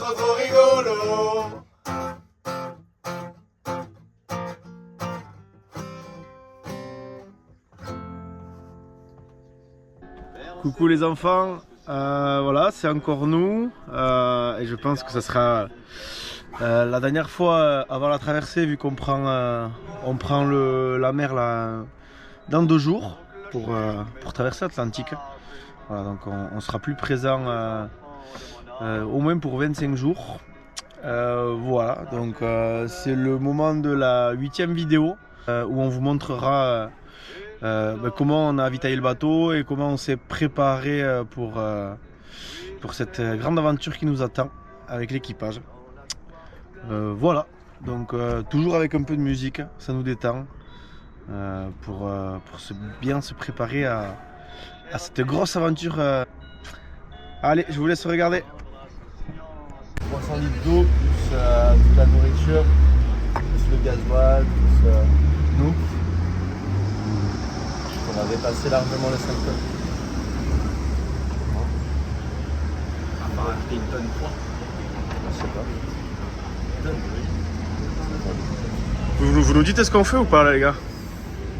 trop rigolo. Coucou les enfants, voilà, c'est encore nous et je pense que ça sera la dernière fois avant la traversée, vu qu'on prend, la mer là, dans 2 jours pour traverser l'Atlantique. Voilà, donc on sera plus présent au moins pour 25 jours. Voilà, donc c'est le moment de la 8e vidéo où on vous montrera comment on a avitaillé le bateau et comment on s'est préparé pour cette grande aventure qui nous attend avec l'équipage. Voilà, donc toujours avec un peu de musique, ça nous détend pour bien se préparer à cette grosse aventure. Allez, je vous laisse regarder. 300 litres d'eau, plus toute la nourriture, plus le gasoil, plus nous. On avait passé largement les 5 tonnes. On va acheter une tonne 3. Je sais pas. Vous nous dites ce qu'on fait ou pas là les gars?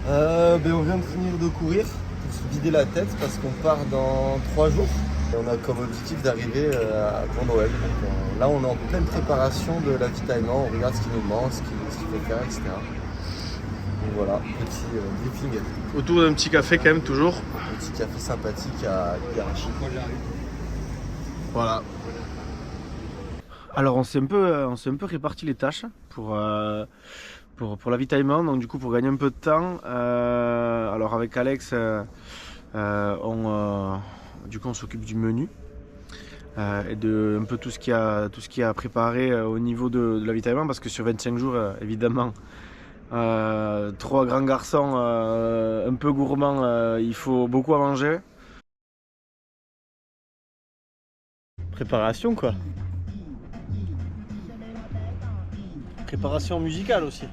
On vient de finir de courir pour se vider la tête parce qu'on part dans 3 jours. Et on a comme objectif d'arriver avant Noël. Donc, là on est en pleine préparation de l'avitaillement, on regarde ce qui nous manque, ce qu'il faut faire, etc. Donc voilà, petit briefing. Autour d'un petit café quand même toujours. Un petit café sympathique à Garachi. Voilà. Alors on s'est un peu réparti les tâches pour l'avitaillement, donc du coup pour gagner un peu de temps. Alors avec Alex, on s'occupe du menu et de un peu tout ce qu'il y a à préparer au niveau de l'avitaillement, parce que sur 25 jours évidemment 3 grands garçons un peu gourmands, il faut beaucoup à manger. Préparation quoi. Préparation musicale aussi.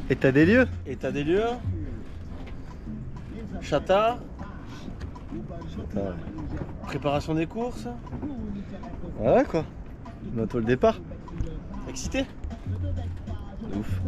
État des lieux. État des lieux. Chata. Préparation des courses. Voilà quoi. Bientôt le départ. Excité? Ouf.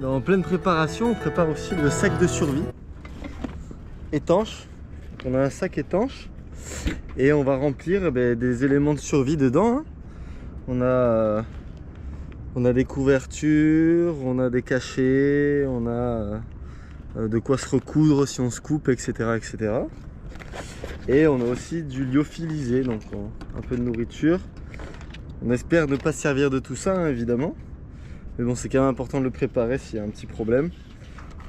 En pleine préparation, on prépare aussi le sac de survie étanche. On a un sac étanche et on va remplir des éléments de survie dedans. On a des couvertures, on a des cachets, on a de quoi se recoudre si on se coupe, etc., etc. Et on a aussi du lyophilisé, donc un peu de nourriture. On espère ne pas se servir de tout ça, évidemment. Mais bon, c'est quand même important de le préparer s'il y a un petit problème.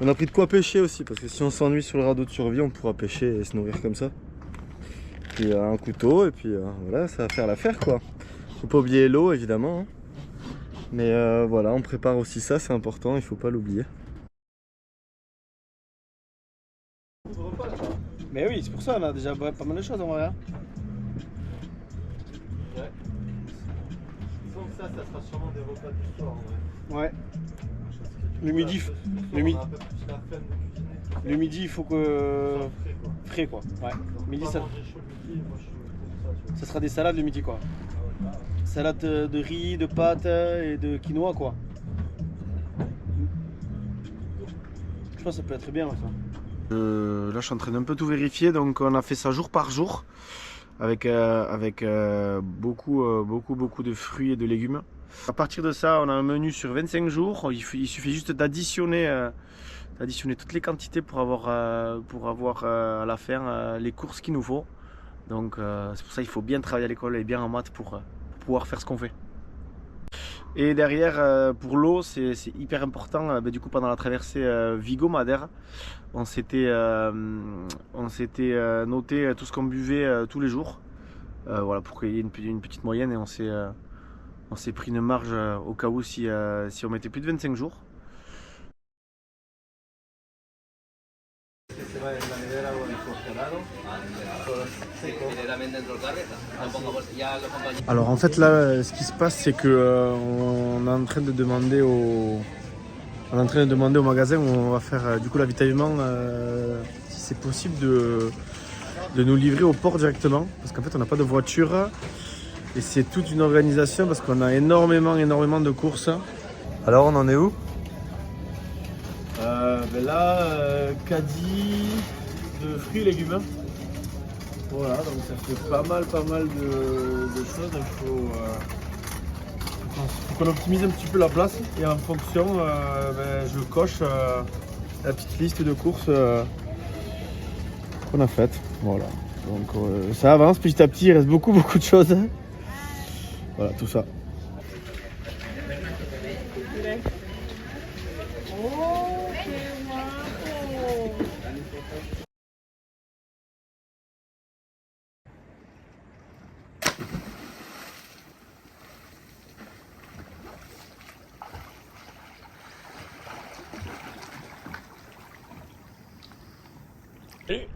On a pris de quoi pêcher aussi, parce que si on s'ennuie sur le radeau de survie, on pourra pêcher et se nourrir comme ça. Puis un couteau, et puis voilà, ça va faire l'affaire quoi. Faut pas oublier l'eau évidemment. Mais voilà, on prépare aussi ça, c'est important, il faut pas l'oublier. Mais oui, c'est pour ça, on a déjà pas mal de choses en vrai. Hein. Ouais. Sans ça sera sûrement des repas du soir en vrai. Ouais. Le midi, il faut que frais quoi. Ouais. Midi ça. Ça sera des salades le midi quoi. Salade de riz, de pâtes et de quinoa quoi. Je pense que ça peut être bien ça. Là je suis en train d'un peu tout vérifier, donc on a fait ça jour par jour avec beaucoup de fruits et de légumes. À partir de ça, on a un menu sur 25 jours. Il suffit juste d'additionner toutes les quantités pour avoir à la fin les courses qu'il nous faut. Donc c'est pour ça qu'il faut bien travailler à l'école et bien en maths pour pouvoir faire ce qu'on fait. Et derrière, pour l'eau, c'est hyper important. Du coup, pendant la traversée Vigo-Madère, on s'était noté tout ce qu'on buvait tous les jours. Voilà, pour qu'il y ait une petite moyenne et on s'est pris une marge au cas où si on mettait plus de 25 jours. Alors en fait là, ce qui se passe, c'est que on est en train de demander au magasin où on va faire du coup l'avitaillement, si c'est possible de nous livrer au port directement, parce qu'en fait on n'a pas de voiture et c'est toute une organisation parce qu'on a énormément de courses. Alors on en est où? Là, caddie de fruits et légumes. Voilà, donc ça fait pas mal de choses. Donc faut qu'on optimise un petit peu la place et en fonction, je coche la petite liste de courses qu'on a faites. Voilà, donc ça avance petit à petit, il reste beaucoup de choses. Voilà, tout ça.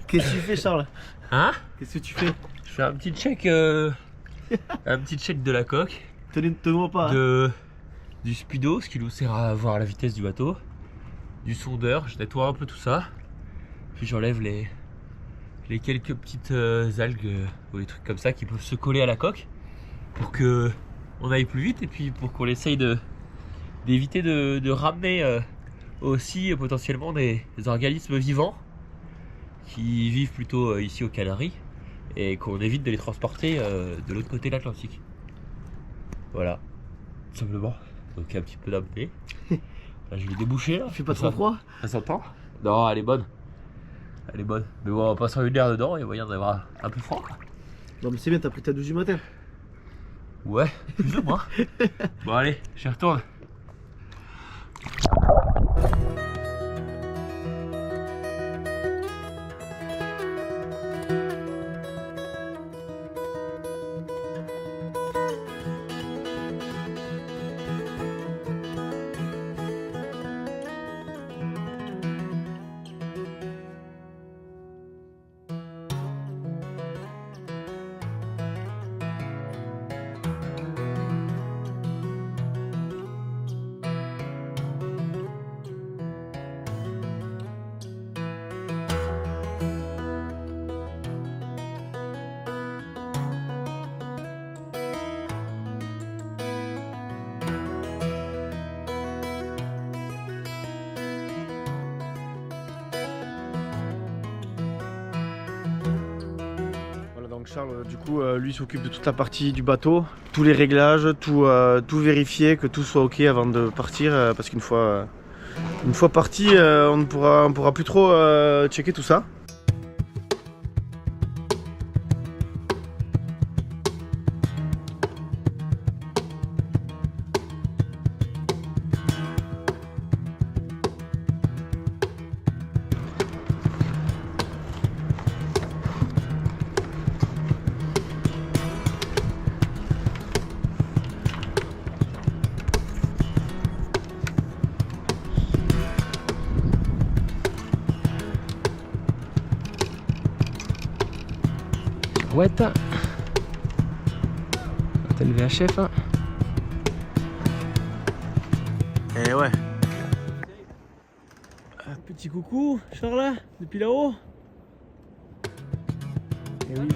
Qu'est-ce que tu fais, Charles? Hein? Qu'est-ce que tu fais? Je fais un petit check, un petit check de la coque, Tenez-moi pas. Hein. du speedo, ce qui nous sert à voir la vitesse du bateau, du sondeur, je nettoie un peu tout ça, puis j'enlève les quelques petites algues ou des trucs comme ça qui peuvent se coller à la coque pour que on aille plus vite et puis pour qu'on essaye d'éviter de ramener aussi potentiellement des organismes vivants qui vivent plutôt ici aux Canaries et qu'on évite de les transporter de l'autre côté de l'Atlantique. Voilà, tout simplement. Donc un petit peu d'apnée. Là je l'ai débouché là. Il fait pas trop froid? Ça s'entend? Non, elle est bonne. Elle est bonne. Mais bon, en passant une heure dedans, il y a moyen d'avoir un peu froid. Non mais c'est bien, t'as pris ta douche du matin. Ouais, plus ou moins. Bon allez, j'y retourne. Donc Charles, du coup, lui s'occupe de toute la partie du bateau, tous les réglages, tout vérifier, que tout soit ok avant de partir, parce qu'une fois parti, on ne pourra plus trop checker tout ça. Ouais, t'as le VHF, hein. Et ouais. Petit coucou, Charles, depuis là-haut. Et oui.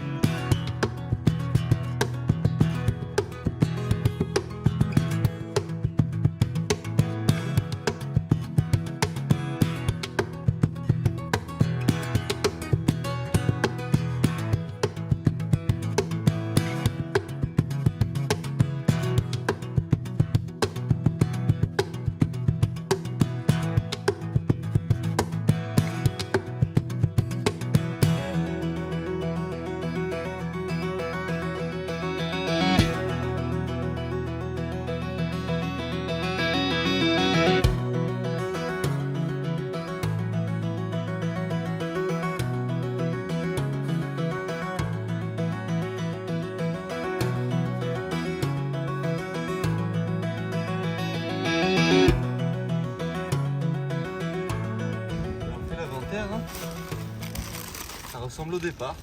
ressemble au départ.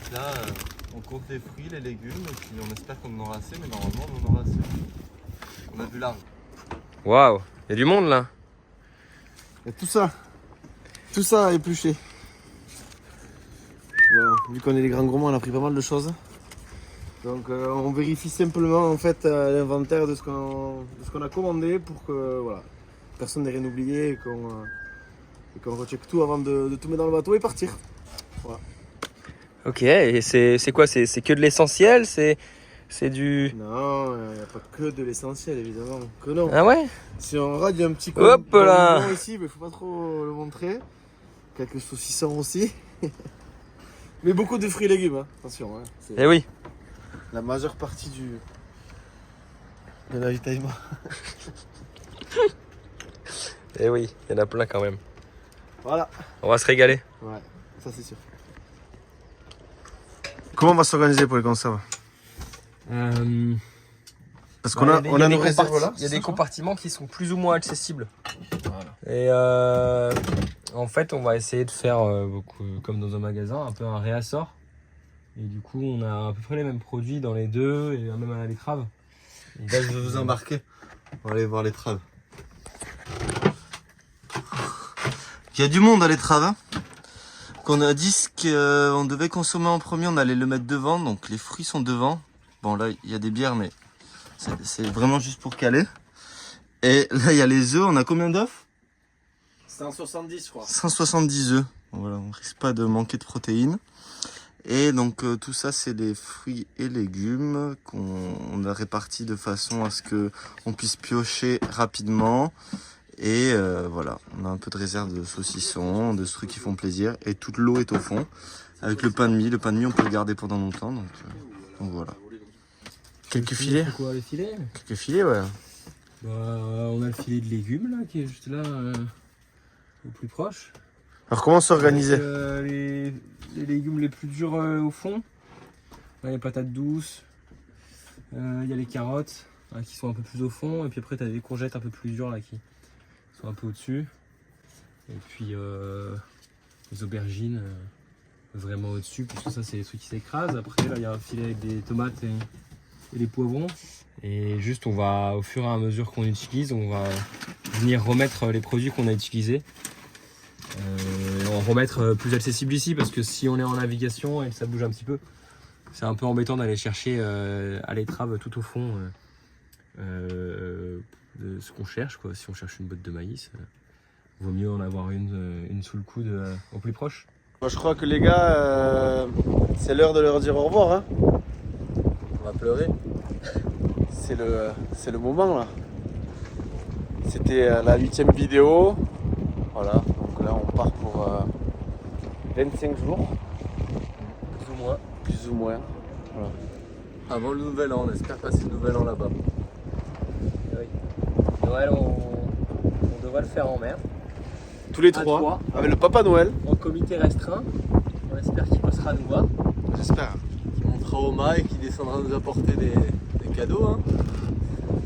Donc là, on compte les fruits, les légumes, et puis on espère qu'on en aura assez, mais normalement on en aura assez. On a vu large. Waouh, il y a du monde là. Et tout ça a épluché. Bon, vu qu'on est des grands gourmands, on a pris pas mal de choses. Donc on vérifie simplement en fait l'inventaire de ce qu'on a commandé pour que voilà, personne n'ait rien oublié et qu'on recheck tout avant de tout mettre dans le bateau et partir. Voilà. Ok, et c'est quoi? C'est que de l'essentiel? C'est du... Non, il n'y a pas que de l'essentiel évidemment. Que non. Ah ouais? Si on rate, il y a un petit Hop là ici, mais il faut pas trop le montrer. Quelques saucissons aussi. Mais beaucoup de fruits et légumes, hein. Attention. Hein. C'est Eh oui. la majeure partie de l'avitaillement. Eh oui, il y en a plein quand même. Voilà. On va se régaler. Ouais, ça c'est sûr. Comment on va s'organiser pour les conserves? Parce qu'on a nos réserves là. Il y a des compartiments qui sont plus ou moins accessibles. Voilà. Et en fait, on va essayer de faire, comme dans un magasin, un peu un réassort. Et du coup, on a à peu près les mêmes produits dans les deux, et même à la betterave. Là, je vais vous embarquer. On va aller voir l'étrave. Il y a du monde à l'étrave. Hein. Qu'on a dit qu'on devait consommer en premier, on allait le mettre devant, donc les fruits sont devant. Bon, là, il y a des bières, mais c'est vraiment juste pour caler. Et là, il y a les œufs. On a combien d'œufs? 170 je crois. 170 œufs. Voilà, on risque pas de manquer de protéines. Et donc tout ça, c'est les fruits et légumes qu'on a répartis de façon à ce que on puisse piocher rapidement. Et voilà, on a un peu de réserve de saucissons, de trucs qui font plaisir. Et toute l'eau est au fond. Avec le pain de mie. Le pain de mie, on peut le garder pendant longtemps. Donc voilà. Quelques filets. Quoi, les filets? Quelques filets, ouais. Bah, on a le filet de légumes là, qui est juste là, au plus proche. Alors comment s'organiser? Les légumes les plus durs au fond. Là, il y a les patates douces. Il y a les carottes là, qui sont un peu plus au fond. Et puis après, tu as des courgettes un peu plus dures là, qui sont un peu au-dessus. Et puis les aubergines vraiment au-dessus. Parce que ça, c'est les trucs qui s'écrasent. Après, là, il y a un filet avec des tomates et les poivrons. Et juste, on va, au fur et à mesure qu'on utilise, on va venir remettre les produits qu'on a utilisés. En remettre plus accessible ici, parce que si on est en navigation et que ça bouge un petit peu, c'est un peu embêtant d'aller chercher à l'étrave tout au fond de ce qu'on cherche, quoi. Si on cherche une botte de maïs, vaut mieux en avoir une sous le coude au plus proche. Moi, je crois que les gars, c'est l'heure de leur dire au revoir. Hein. On va pleurer. C'est le moment là. C'était la 8e vidéo. Voilà, donc là on part pour 25 jours. Plus ou moins. Plus ou moins. Voilà. Avant le nouvel an, on espère passer le nouvel an là-bas. Oui. Noël, on devrait le faire en mer. Tous les À trois. trois. Avec le Papa Noël. En comité restreint. On espère qu'il passera nous voir. J'espère. Qui montera au mât et qui descendra nous apporter des cadeaux. Hein.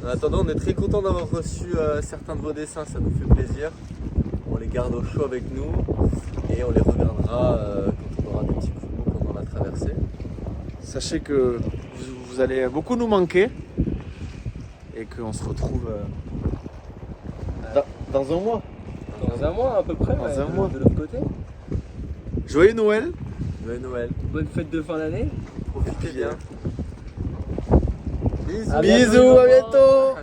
En attendant, on est très content d'avoir reçu certains de vos dessins, ça nous fait plaisir. On les garde au chaud avec nous et on les regardera quand on aura des petits coups de mou pendant la traversée. Sachez que vous allez beaucoup nous manquer et qu'on se retrouve dans un mois. Dans un mois à peu près. Dans un mois. De l'autre côté. Joyeux Noël. Joyeux Noël. Bonne fête de fin d'année. Profitez bien. Bisous, à bientôt.